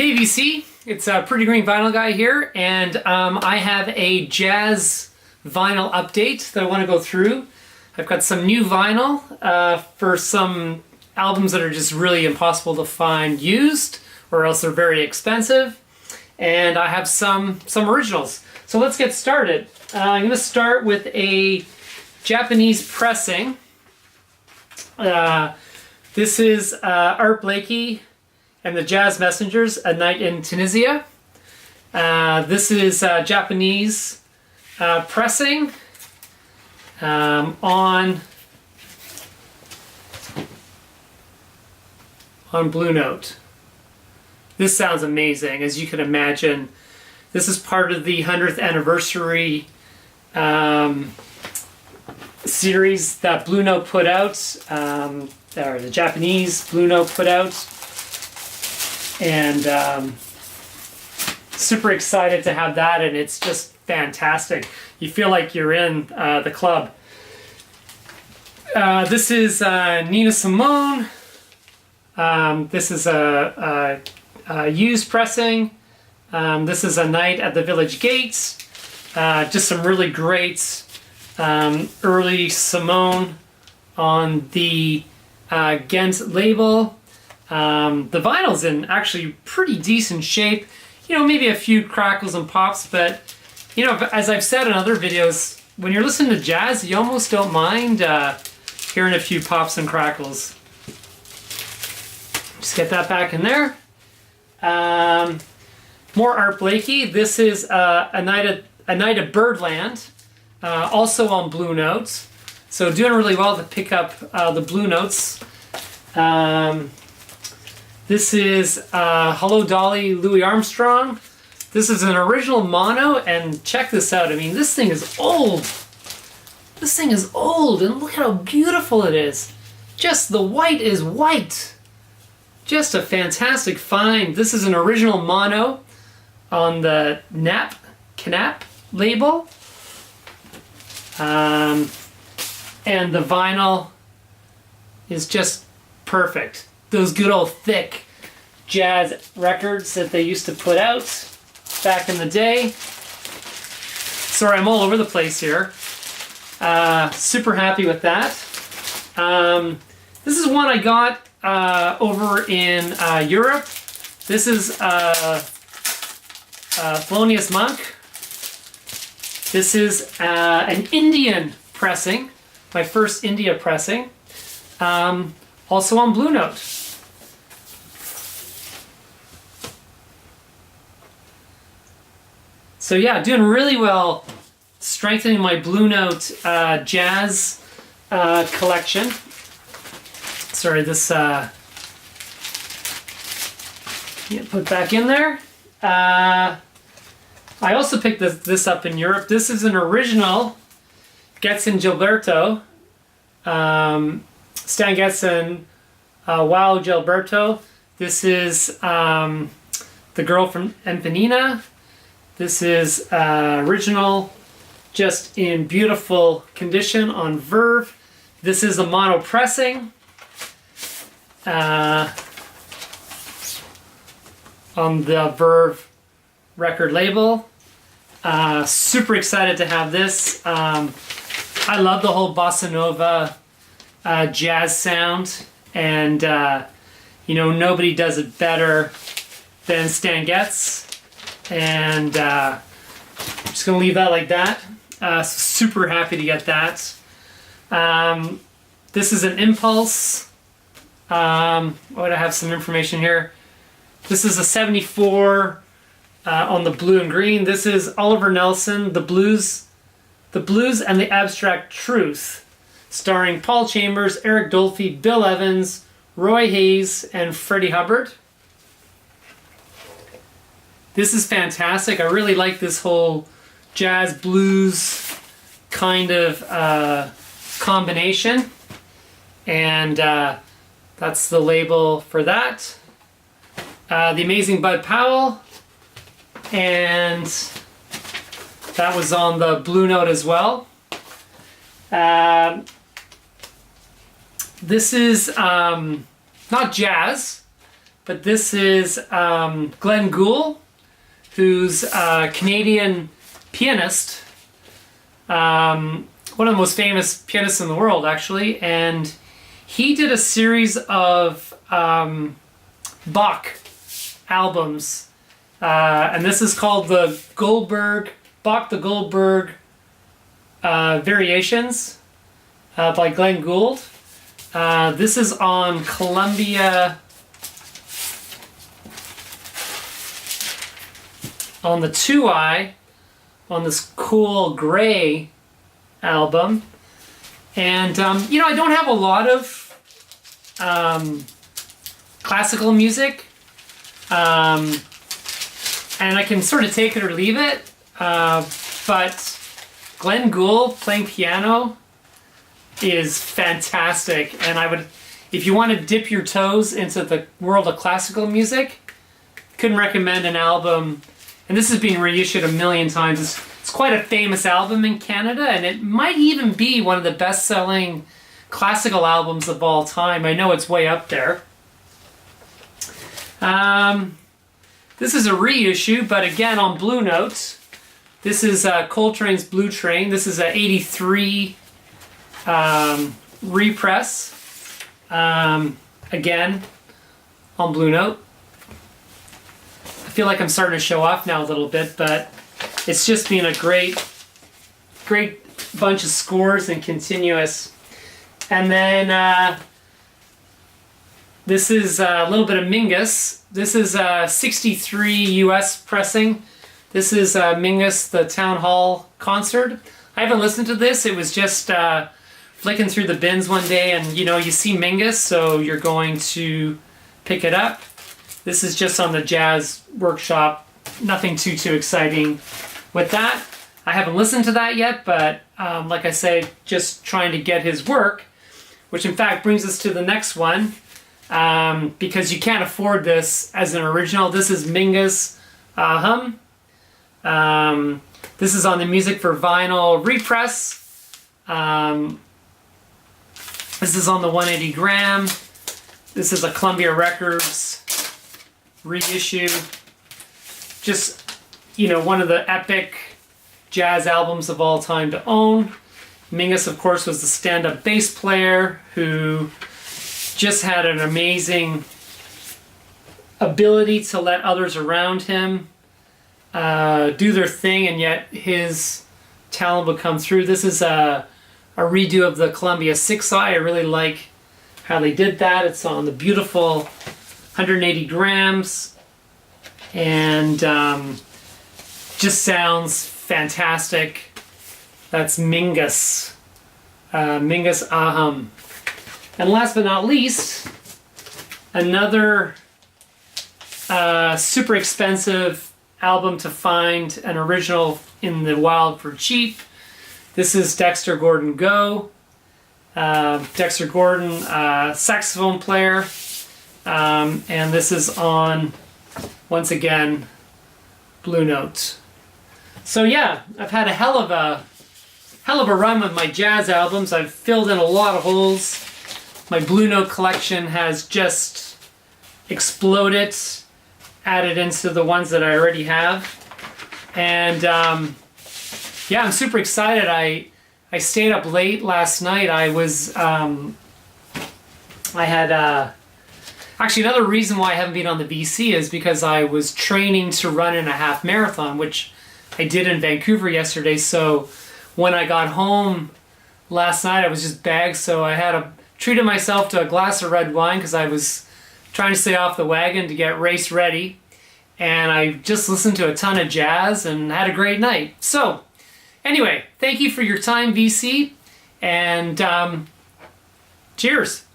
Hey VC, it's Pretty Green Vinyl Guy here, and I have a jazz vinyl update that I want to go through. I've got some new vinyl for some albums that are just really impossible to find used, or else they're very expensive. And I have some originals. So let's get started. I'm going to start with a Japanese pressing. This is Art Blakey and the Jazz Messengers, A Night in Tunisia. This is Japanese pressing on Blue Note. This sounds amazing, as you can imagine. This is part of the 100th anniversary series that Blue Note put out, or the Japanese Blue Note put out. And super excited to have that, and it's just fantastic. You feel like you're in the club. This is Nina Simone. This is a used pressing. This is A Night at the Village Gates. Just some really great early Simone on the Ghent label. The vinyl's in actually pretty decent shape. You know, maybe a few crackles and pops, but you know, as I've said in other videos, when you're listening to jazz, you almost don't mind hearing a few pops and crackles. Just get that back in there. More Art Blakey. This is a night at Birdland, also on Blue Notes. So doing really well to pick up the Blue Notes. This is Hello Dolly, Louis Armstrong. This is an original mono, and check this out. I mean, this thing is old. This thing is old, and look how beautiful it is. Just the white is white. Just a fantastic find. This is an original mono on the Knapp label. And the vinyl is just perfect. Those good old thick jazz records that they used to put out back in the day. Sorry, I'm all over the place here. Super happy with that. This is one I got over in Europe. This is Thelonious Monk. This is an Indian pressing, my first India pressing. Also on Blue Note. So yeah, doing really well, strengthening my Blue Note jazz collection. Sorry, this put back in there. I also picked this up in Europe. This is an original Getz and Gilberto. Stan Getz and Wow Gilberto. This is The Girl from Ipanema. This is original, just in beautiful condition on Verve. This is a mono pressing on the Verve record label. Super excited to have this. I love the whole bossa nova jazz sound, and you know, nobody does it better than Stan Getz. And I'm just gonna leave that like that. Super happy to get that. This is an Impulse. I have some information here. This is a 74 on the blue and green. This is Oliver Nelson, The Blues and the Abstract Truth, starring Paul Chambers, Eric Dolphy, Bill Evans, Roy Hayes, and Freddie Hubbard. This is fantastic. I really like this whole jazz blues kind of combination. And that's the label for that. The Amazing Bud Powell. And that was on the Blue Note as well. This is not jazz. but this is Glenn Gould, who's a Canadian pianist, one of the most famous pianists in the world, actually, and he did a series of Bach albums, and this is called the Bach the Goldberg Variations by Glenn Gould. This is on Columbia, on the 2i, on this cool gray album. And, you know, I don't have a lot of classical music, and I can sort of take it or leave it, but Glenn Gould playing piano is fantastic, and I would, if you want to dip your toes into the world of classical music, couldn't recommend an album. And this has been reissued a million times. It's quite a famous album in Canada, and it might even be one of the best-selling classical albums of all time. I know it's way up there. This is a reissue, but again on Blue Note. This is Coltrane's Blue Train. This is an 83 repress. Again on Blue Note. I feel like I'm starting to show off now a little bit, but it's just been a great bunch of scores and continuous. And then this is a little bit of Mingus. This is a 63 US pressing. This is Mingus, the Town Hall concert. I haven't listened to this. It was just flicking through the bins one day, and you know, you see Mingus, so you're going to pick it up. This is just on the Jazz Workshop. Nothing too exciting with that. I haven't listened to that yet, but like I say, just trying to get his work, which in fact brings us to the next one, because you can't afford this as an original. This is Mingus Hum. This is on the Music for Vinyl repress. This is on the 180 gram. This is a Columbia Records reissue. Just, you know, one of the epic jazz albums of all time to own. Mingus, of course, was the stand-up bass player who just had an amazing ability to let others around him do their thing, and yet his talent would come through. This is a redo of the Columbia 6i. I really like how they did that. It's on the beautiful 180 grams, and just sounds fantastic. That's Mingus. Mingus Aham. And last but not least, another super expensive album to find an original in the wild for cheap. This is Dexter Gordon Go. Dexter Gordon, saxophone player. And this is on, once again, Blue Note. So yeah, I've had a hell of a run with my jazz albums. I've filled in a lot of holes. My Blue Note collection has just exploded, added into the ones that I already have. And yeah, I'm super excited. I stayed up late last night. I had actually, another reason why I haven't been on the VC is because I was training to run in a half marathon, which I did in Vancouver yesterday. So when I got home last night, I was just bagged. So I had treated myself to a glass of red wine because I was trying to stay off the wagon to get race ready. And I just listened to a ton of jazz and had a great night. So anyway, thank you for your time, VC. And cheers.